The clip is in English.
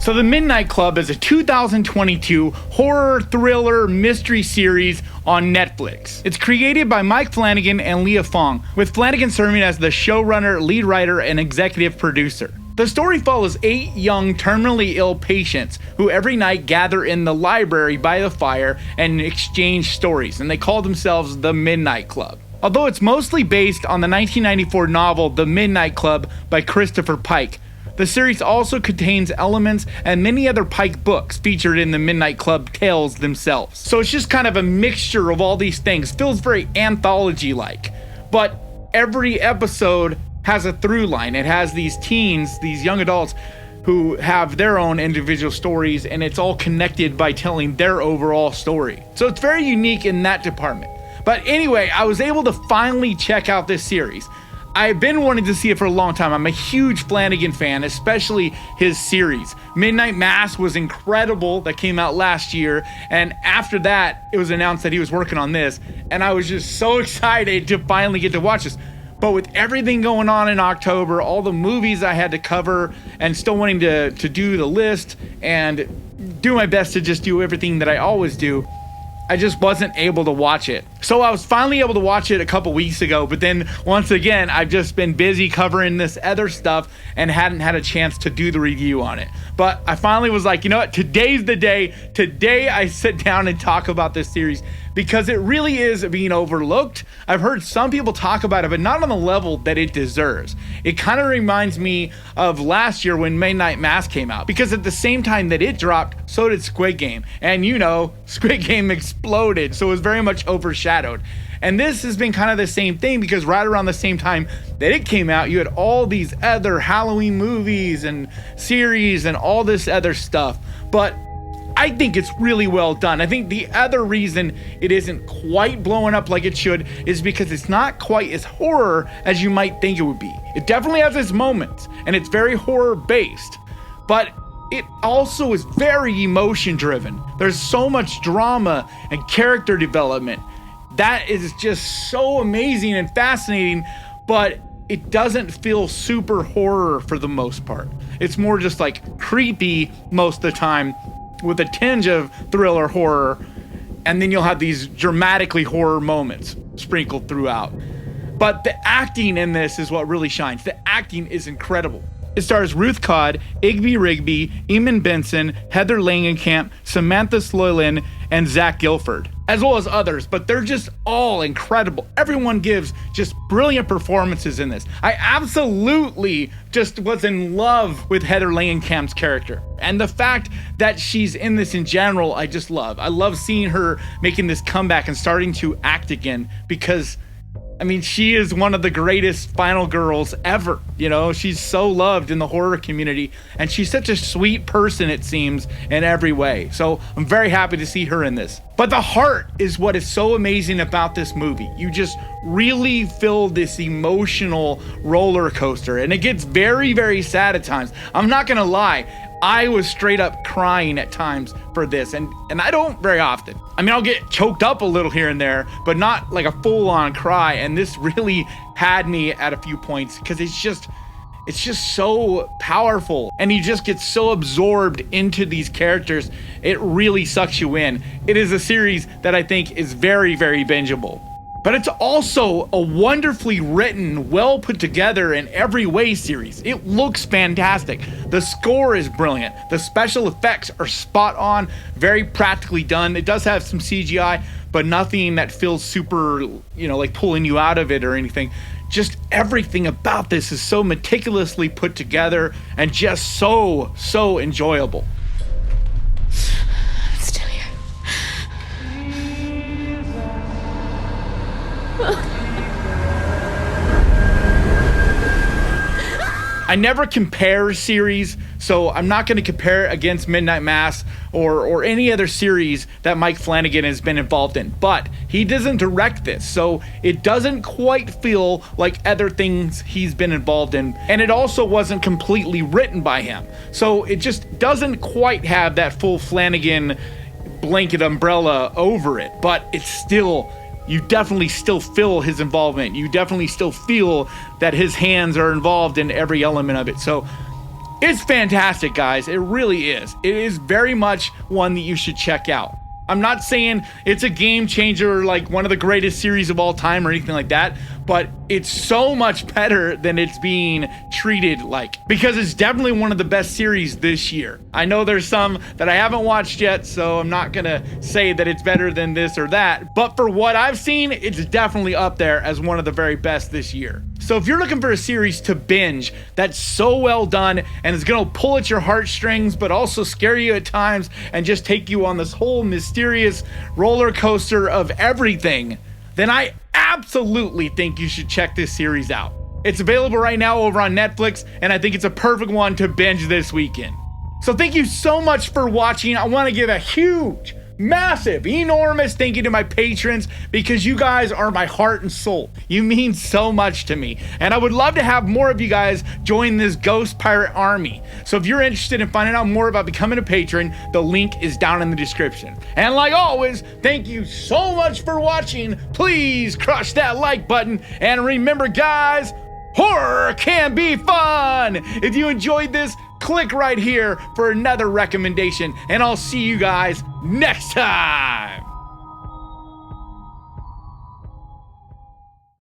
So The Midnight Club is a 2022 horror thriller mystery series on Netflix. It's created by Mike Flanagan and Leah Fong, with Flanagan serving as the showrunner, lead writer, and executive producer. The story follows 8 young terminally ill patients who every night gather in the library by the fire and exchange stories, and they call themselves the Midnight Club. Although it's mostly based on the 1994 novel The Midnight Club by Christopher Pike, the series also contains elements and many other Pike books featured in the Midnight Club tales themselves. So it's just kind of a mixture of all these things. Feels very anthology-like, but every episode has a through line. It has these teens, these young adults who have their own individual stories, and it's all connected by telling their overall story. So it's very unique in that department. But anyway, I was able to finally check out this series. I've been wanting to see it for a long time. I'm a huge Flanagan fan, especially his series. Midnight Mass was incredible, that came out last year, and after that, it was announced that he was working on this, and I was just so excited to finally get to watch this. But with everything going on in October, all the movies I had to cover, and still wanting to do the list and do my best to just do everything that I always do, I just wasn't able to watch it. So I was finally able to watch it a couple weeks ago, but then once again, I've just been busy covering this other stuff and hadn't had a chance to do the review on it. But I finally was like, you know what, today's the day. Today I sit down and talk about this series because it really is being overlooked. I've heard some people talk about it, but not on the level that it deserves. It kind of reminds me of last year when Midnight Mass came out, because at the same time that it dropped, so did Squid Game. And you know, Squid Game exploded, so it was very much overshadowed. And this has been kind of the same thing, because right around the same time that it came out, you had all these other Halloween movies and series and all this other stuff. But I think it's really well done. I think the other reason it isn't quite blowing up like it should is because it's not quite as horror as you might think it would be. It definitely has its moments, and it's very horror based, but it also is very emotion driven. There's so much drama and character development that is just so amazing and fascinating, but it doesn't feel super horror for the most part. It's more just like creepy most of the time, with a tinge of thriller horror, and then you'll have these dramatically horror moments sprinkled throughout. But the acting in this is what really shines. The acting is incredible. It stars Ruth Codd, Igby Rigby, Eamon Benson, Heather Langenkamp, Samantha Sloylin, and Zach Gilford, as well as others, but they're just all incredible. Everyone gives just brilliant performances in this. I absolutely just was in love with Heather Langenkamp's character, and the fact that she's in this in general, I just love. I love seeing her making this comeback and starting to act again, because I mean, she is one of the greatest final girls ever. You know, she's so loved in the horror community, and she's such a sweet person, it seems, in every way. So I'm very happy to see her in this. But the heart is what is so amazing about this movie. You just really feel this emotional roller coaster, and it gets very, very sad at times. I'm not gonna lie. I was straight up crying at times for this, and I don't very often. I mean, I'll get choked up a little here and there, but not like a full-on cry, and this really had me at a few points, because it's just so powerful, and you just get so absorbed into these characters. It really sucks you in. It is a series that I think is very, very bingeable. But it's also a wonderfully written, well put together in every way series. It looks fantastic. The score is brilliant. The special effects are spot on, very practically done. It does have some CGI, but nothing that feels super, you know, like pulling you out of it or anything. Just everything about this is so meticulously put together and just so enjoyable. I'm still here. I never compare series, so I'm not going to compare it against Midnight Mass or any other series that Mike Flanagan has been involved in. But he doesn't direct this, so it doesn't quite feel like other things he's been involved in. And it also wasn't completely written by him. So it just doesn't quite have that full Flanagan blanket umbrella over it. But it's still, you definitely still feel his involvement. You definitely still feel that his hands are involved in every element of it. So It's fantastic, guys. It really is. It is very much one that you should check out. I'm not saying it's a game changer or like one of the greatest series of all time or anything like that, but it's so much better than it's being treated like, because it's definitely one of the best series this year. I know there's some that I haven't watched yet, so I'm not gonna say that it's better than this or that, but for what I've seen, it's definitely up there as one of the very best this year. So if you're looking for a series to binge that's so well done and is gonna pull at your heartstrings but also scare you at times and just take you on this whole mysterious roller coaster of everything, then I absolutely think you should check this series out. It's available right now over on Netflix, and I think it's a perfect one to binge this weekend. So thank you so much for watching. I want to give a huge, massive, enormous thank you to my patrons, because you guys are my heart and soul. You mean so much to me, and I would love to have more of you guys join this Ghost Pirate army. So if you're interested in finding out more about becoming a patron, the link is down in the description. And like always, thank you so much for watching. Please crush that like button, and remember guys, horror can be fun. If you enjoyed this, click right here for another recommendation, and I'll see you guys next time.